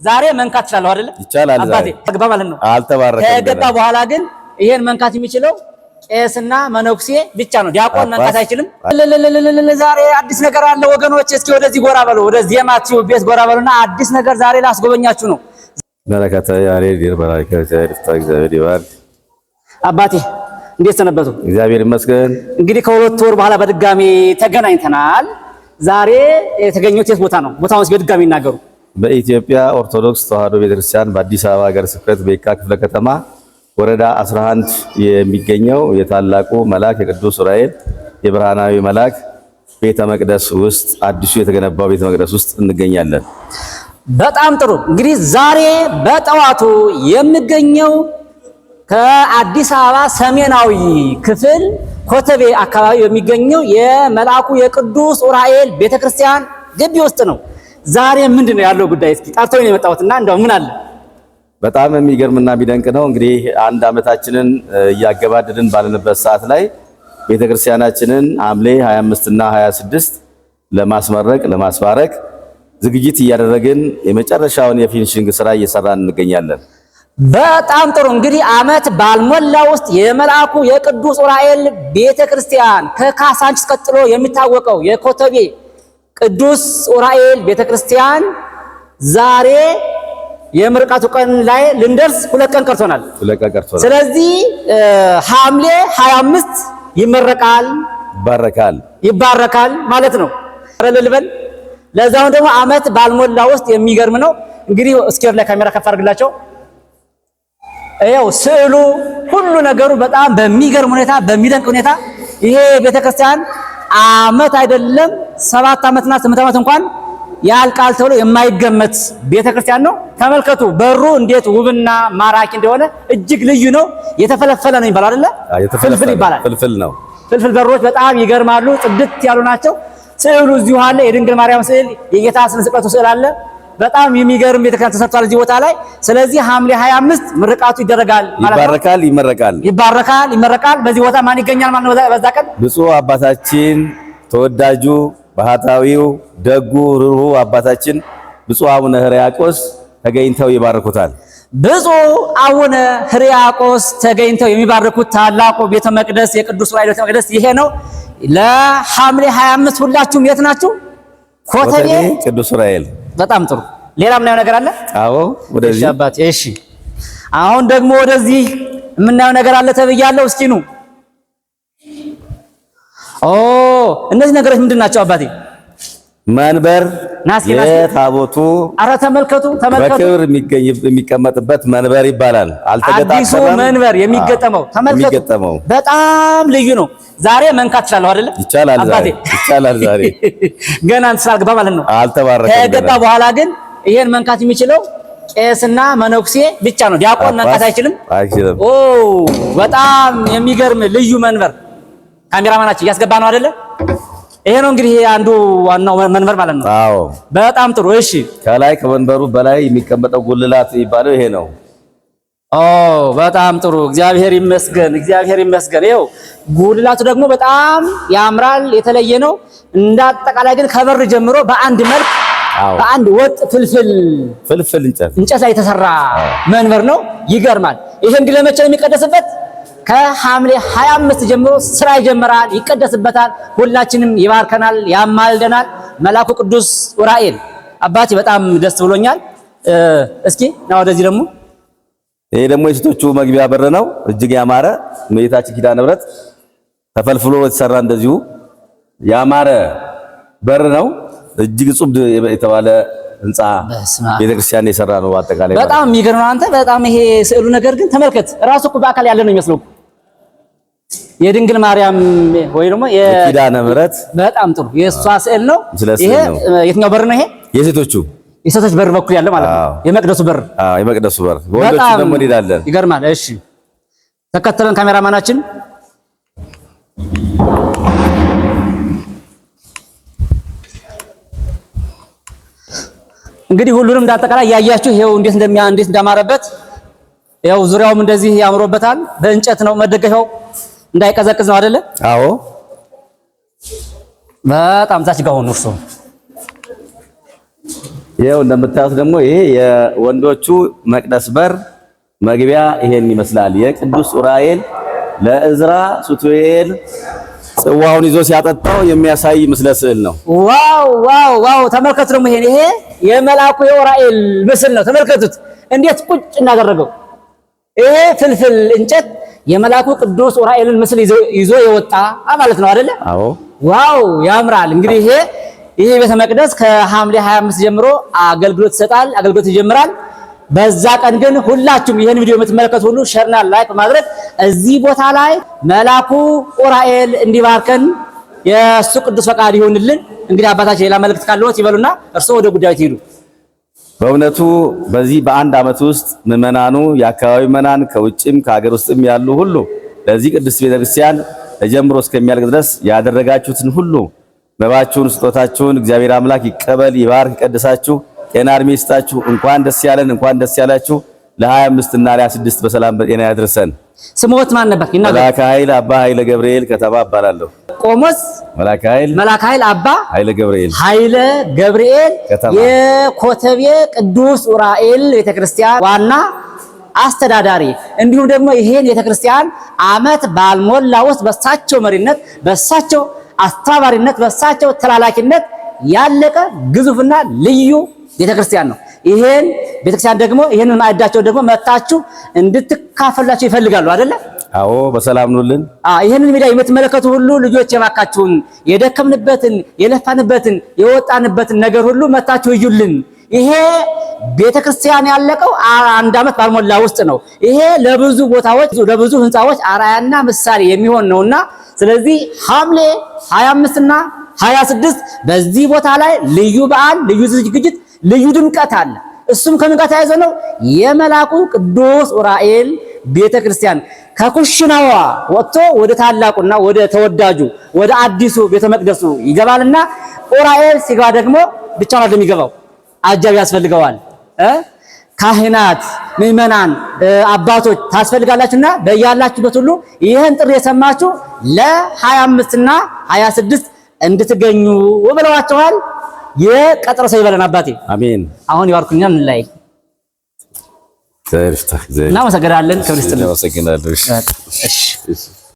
ዛሬ መንካት ይችላል አይደል? ይቻላል። አባቴ ተግባ ማለት ነው። አልተባረከም። ከገባ በኋላ ግን ይሄን መንካት የሚችለው ቄስና መነኩሴ ብቻ ነው። ዲያቆን መንካት አይችልም። ዛሬ አዲስ ነገር አለ ወገኖች። እስኪ ወደዚህ ጎራ በሉ፣ ወደ ዜማቲው ቤት ጎራ በሉና አዲስ ነገር ዛሬ ላስጎበኛችሁ ነው። በረከተ ያሬድ በረከተ እግዚአብሔር ይባርክ። አባቴ እንዴት ሰነበቱ? እግዚአብሔር ይመስገን። እንግዲህ ከሁለት ወር በኋላ በድጋሚ ተገናኝተናል። ዛሬ የተገኘሁት የት ቦታ ነው? ቦታውን እስኪ በድጋሚ ይናገሩ። በኢትዮጵያ ኦርቶዶክስ ተዋሕዶ ቤተክርስቲያን በአዲስ አበባ ሀገረ ስብከት በየካ ክፍለ ከተማ ወረዳ 11 የሚገኘው የታላቁ መልአክ የቅዱስ ዑራኤል የብርሃናዊ መልአክ ቤተ መቅደስ ውስጥ አዲሱ የተገነባው ቤተ መቅደስ ውስጥ እንገኛለን። በጣም ጥሩ። እንግዲህ ዛሬ በጠዋቱ የሚገኘው ከአዲስ አበባ ሰሜናዊ ክፍል ኮተቤ አካባቢ የሚገኘው የመልአኩ የቅዱስ ዑራኤል ቤተክርስቲያን ግቢ ውስጥ ነው። ዛሬ ምንድነው ያለው ጉዳይ? እስኪ ጠርቶኝ ነው የመጣሁትና እንደው ምን አለ? በጣም የሚገርምና የሚደንቅ ነው። እንግዲህ አንድ ዓመታችንን እያገባደድን ባለንበት ሰዓት ላይ ቤተክርስቲያናችንን ሐምሌ 25 እና 26 ለማስመረቅ ለማስባረክ ዝግጅት እያደረግን የመጨረሻውን የፊኒሺንግ ስራ እየሰራን እንገኛለን። በጣም ጥሩ። እንግዲህ ዓመት ባልሞላ ውስጥ የመልአኩ የቅዱስ ዑራኤል ቤተክርስቲያን ከካሳንችስ ቀጥሎ የሚታወቀው የኮተቤ ቅዱስ ዑራኤል ቤተክርስቲያን ዛሬ የምርቃቱ ቀን ላይ ልንደርስ 2 ቀን ቀርቶናል። ስለዚህ ሐምሌ 25 ይባረካል ማለት ነው። ረልልበል ለዛውን ደግሞ ዓመት ባልሞላ ውስጥ የሚገርም ነው። እንግዲህ እስኪር ላይ ካሜራ ከፍ አድርግላቸው። ይኸው ስዕሉ ሁሉ ነገሩ በጣም በሚገርም ሁኔታ በሚደንቅ ሁኔታ ይሄ ቤተክርስቲያን ዓመት አይደለም 7 ዓመትና 8 ዓመት እንኳን ያልቃል ተብሎ የማይገመት ቤተክርስቲያን ነው። ተመልከቱ፣ በሩ እንዴት ውብና ማራኪ እንደሆነ እጅግ ልዩ ነው። የተፈለፈለ ነው ይባላል አይደለ? ፍልፍል ይባላል። ፍልፍል ነው። ፍልፍል በሮች በጣም ይገርማሉ። ጽድት ያሉ ናቸው። ስዕሉ እዚሁ አለ። የድንግል ማርያም ስዕል፣ የጌታ ስቅለቱ ስዕል አለ። በጣም የሚገርም ቤተክርስቲያን ተሰርቷል እዚህ ቦታ ላይ። ስለዚህ ሐምሌ 25 ምርቃቱ ይደረጋል ማለት ነው። ይመረቃል። በዚህ ቦታ ማን ይገኛል ማለት ነው? በዛ ቀን ብፁዕ አባታችን ተወዳጁ ባህታዊው ደጉ ርሩ አባታችን ብፁዕ አቡነ ሕርያቆስ ተገኝተው ይባርኩታል። ብፁዕ አቡነ ሕርያቆስ ተገኝተው የሚባርኩት ታላቁ ቤተ መቅደስ የቅዱስ ዑራኤል ቤተ መቅደስ ይሄ ነው። ለሐምሌ 25 ሁላችሁም የት ናችሁ? ኮተቤ ቅዱስ ዑራኤል። በጣም ጥሩ። ሌላ ምናየው ነገር አለ? አዎ፣ ወደዚህ አባቴ። እሺ፣ አሁን ደግሞ ወደዚህ የምናየው ነገር አለ ተብያለሁ። እስኪ ኑ። እነዚህ ነገሮች ምንድን ናቸው አባቴ? መንበር የታቦቱ ተመልከቱ። በክብር የሚቀመጥበት መንበር ይባላል። አዲሱ መንበር የሚገጠመው ተመልከቱ። በጣም ልዩ ነው። ዛሬ መንካት ይችላል አይደል? ይቻላል ዛሬ ገና ስላልገባ ማለት ነው። አልተባረከም። ከገባ በኋላ ግን ይሄን መንካት የሚችለው ቄስና መነኩሴ ብቻ ነው። ዲያቆን መንካት አይችልም። በጣም የሚገርም ልዩ መንበር ካሜራማናችን እያስገባ ነው አይደለ? ይሄ ነው እንግዲህ አንዱ ዋናው መንበር ማለት ነው። አዎ፣ በጣም ጥሩ። እሺ፣ ከላይ ከመንበሩ በላይ የሚቀመጠው ጉልላት የሚባለው ይሄ ነው። በጣም ጥሩ። እግዚአብሔር ይመስገን። ይኸው ጉልላቱ ደግሞ በጣም ያምራል፣ የተለየ ነው። እንዳጠቃላይ ግን ከበር ጀምሮ በአንድ መልክ በአንድ ወጥ ፍልፍል እንጨት ላይ የተሰራ መንበር ነው። ይገርማል። ይሄ እንግዲህ ለመቼ ነው የሚቀደስበት? ከሐምሌ 25 ጀምሮ ስራ ይጀምራል፣ ይቀደስበታል። ሁላችንም ይባርከናል፣ ያማልደናል መልአኩ ቅዱስ ዑራኤል። አባቴ በጣም ደስ ብሎኛል። እስኪ ና ወደዚህ ደግሞ። ይሄ ደግሞ የሴቶቹ መግቢያ በር ነው። እጅግ ያማረ እመቤታችን ኪዳነ ምሕረት ተፈልፍሎ የተሰራ እንደዚሁ ያማረ በር ነው። እጅግ ጽብ የተባለ ህንጻ ቤተክርስቲያን የሰራ ነው። አጠቃላይ በጣም የሚገርም ነው። አንተ በጣም ይሄ ስዕሉ ነገር ግን ተመልከት፣ ራሱ እኮ በአካል ያለ ነው የሚመስለው። የድንግል ማርያም ወይ ደግሞ የኪዳነ ምሕረት በጣም ጥሩ የእሷ ስዕል ነው። ይሄ የትኛው በር ነው? ይሄ የሴቶች በር በኩል ያለ ማለት ነው። የመቅደሱ በር። የመቅደሱ በር። ወንዶቹ ደግሞ እንሄዳለን። ይገርማል። እሺ፣ ተከተለን ካሜራማናችን። እንግዲህ ሁሉንም እንዳጠቃላይ ያያችሁ ይሄው እንዴት እንዳማረበት። ያው ዙሪያውም እንደዚህ ያምሮበታል። በእንጨት ነው መደገፊያው፣ እንዳይቀዘቅዝ ነው አይደለ? አዎ። በጣም ዛች ጋር ሆኖ እርሱ ይኸው እንደምታዩት ደግሞ ይሄ የወንዶቹ መቅደስ በር መግቢያ ይሄን ይመስላል። የቅዱስ ዑራኤል ለእዝራ ሱቱኤል ጽዋውን ይዞ ሲያጠጣው የሚያሳይ ምስለ ስዕል ነው። ዋው ዋው ዋው! ተመልከቱ ደግሞ ይሄ የመልአኩ የዑራኤል ምስል ነው። ተመልከቱት እንዴት ቁጭ እንዳደረገው። ይሄ ፍልፍል እንጨት የመልአኩ ቅዱስ ዑራኤልን ምስል ይዞ የወጣ ማለት ነው አይደለ? አዎ። ዋው ያምራል። እንግዲህ ይሄ ቤተ መቅደስ ከሐምሌ 25 ጀምሮ አገልግሎት ይሰጣል፣ አገልግሎት ይጀምራል። በዛ ቀን ግን ሁላችሁም ይሄን ቪዲዮ የምትመለከቱ ሁሉ ሼርና ላይክ በማድረግ እዚህ ቦታ ላይ መላኩ ዑራኤል እንዲባርከን የእሱ ቅዱስ ፈቃድ ይሁንልን። እንግዲህ አባታችን ሌላ መልእክት ካለዎት ይበሉና እርስዎ ወደ ጉዳዩ ትሄዱ። በእውነቱ በዚህ በአንድ ዓመት ውስጥ ምዕመናኑ፣ የአካባቢ ምዕመናን ከውጭም ከሀገር ውስጥም ያሉ ሁሉ ለዚህ ቅዱስ ቤተክርስቲያን ተጀምሮ እስከሚያልቅ ድረስ ያደረጋችሁትን ሁሉ መባችሁን፣ ስጦታችሁን እግዚአብሔር አምላክ ይቀበል፣ ይባርክ፣ ይቀድሳችሁ፣ ጤና እድሜ ይስጣችሁ። እንኳን ደስ ያለን፣ እንኳን ደስ ያላችሁ። ለ25 እና ለ26 በሰላም በጤና ያድርሰን። ስሞት ማን ነበር? መላከ ኃይል አባ ኃይለ ገብርኤል ከተማ እባላለሁ። ቆሞስ መላከ ኃይል አባ ኃይለ ገብርኤል የኮተቤ ቅዱስ ዑራኤል ቤተክርስቲያን ዋና አስተዳዳሪ፣ እንዲሁም ደግሞ ይሄን ቤተክርስቲያን ዓመት ባልሞላ ውስጥ በሳቸው መሪነት፣ በሳቸው አስተባባሪነት፣ በሳቸው ተላላኪነት ያለቀ ግዙፍና ልዩ ቤተክርስቲያን ነው። ይሄን ቤተክርስቲያን ደግሞ ይሄንን ማዕዳቸው ደግሞ መታችሁ እንድትካፈላችሁ ይፈልጋሉ አይደለ? አዎ፣ በሰላም ኑልን። ይሄንን ሚዲያ የምትመለከቱ ሁሉ ልጆች የባካችሁን የደከምንበትን የለፋንበትን የወጣንበትን ነገር ሁሉ መታችሁ እዩልን። ይሄ ቤተክርስቲያን ያለቀው 1 ዓመት ባልሞላ ውስጥ ነው። ይሄ ለብዙ ቦታዎች ለብዙ ህንጻዎች አራያና ምሳሌ የሚሆን ነውና ስለዚህ ሐምሌ 25 እና 26 በዚህ ቦታ ላይ ልዩ በዓል፣ ልዩ ዝግጅት፣ ልዩ ድምቀት አለ። እሱም ከምን ጋር ተያይዞ ነው? የመልአኩ ቅዱስ ዑራኤል ቤተክርስቲያን ከኩሽናዋ ወጥቶ ወደ ታላቁና ወደ ተወዳጁ ወደ አዲሱ ቤተ መቅደሱ ይገባልና ዑራኤል ሲገባ ደግሞ ብቻውን አይደለም የሚገባው፣ አጃቢ ያስፈልገዋል። ካህናት፣ ምዕመናን፣ አባቶች ታስፈልጋላችሁና በያላችሁበት ሁሉ ይህን ጥሪ የሰማችሁ ለ25 እና 26 እንድትገኙ ብለዋቸዋል። የቀጠሮ ሰው ይበለን አባቴ። አሜን። አሁን ይባርኩኛ ምን ላይ እናመሰግናለን። ክብር ይስጥልን። እናመሰግናለን። እሺ